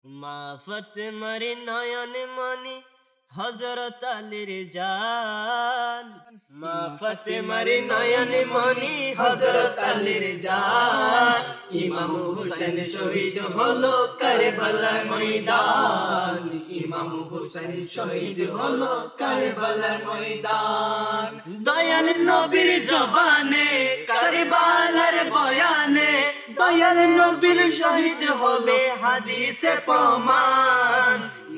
মা ফাতেমার নয়ন মনি হযরত আলীর জান, মা ফাতেমার নয়ন মনি হযরত আলীর জান। ইমাম হুসাইন শহীদ হলো কারবালার ময়দান, ইমাম হুসাইন শহীদ হলো কারবালার ময়দান। দয়াল নবীর জবানে কারবালার বয়ানে, দয়াল নবীর শহীদ হবে হাদিসে প্রমাণ।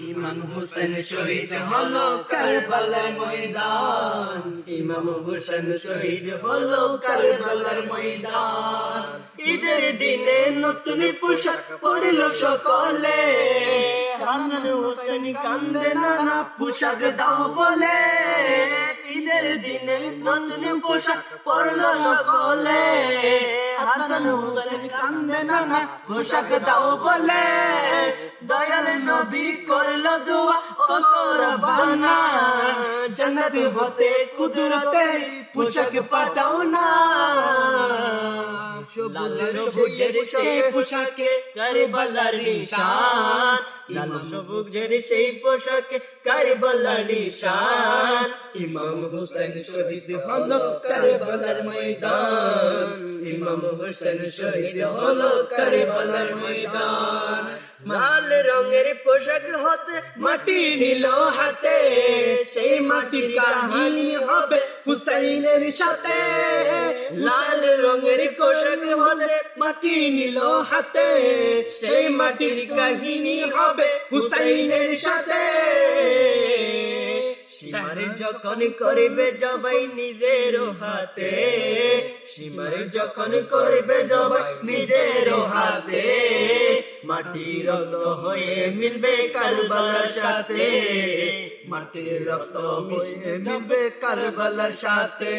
ইমাম হুসেন শহীদ হলো কারবালার ময়দান, ইমাম হুসেন শহীদ হলো কারবালার ময়দান। ঈদের দিনে নতুন পোশাক পরল সকলে, হাসান হুসেন কান্দে নানা পোশাক দাও বলে। ঈদের দিনে নতুন পোশাক পরল সকলে, হাসান হুসেন কান্দে নানা পোশাক দাও বলে। দয়াল নবী করলো দোয়া ও রব্বানা, জান্নাত হতে কুদরতের পোশাক পাঠাও না। লাল সবুজের সেই পোশাকে কারবালার নিশান, লাল সবুজের সেই পোশাকে কারবালার নিশান। ইমাম হুসেন শহীদ হলো কারবালার ময়দান, ইমাম হুসেন শহীদ হলো কারবালার ময়দান। লাল রঙের পোশাক হতে মাটি নিল হাতে, সেই মাটির কাহিনী হবে হুসাইনের সাথে। লাল রঙের পোশাক হতে মাটি নিল হাতে, সেই মাটির কাহিনী হবে হুসাইনের সাথে। সীমার যখন করবে জবাই নিজের হাতে, সীমার যখন করবে জবাই নিজের হাতে। মাটির রক্ত হয়ে মিলবে কারবালার সাথে, মাটির রক্ত হয়ে মিলবে কারবালার সাথে।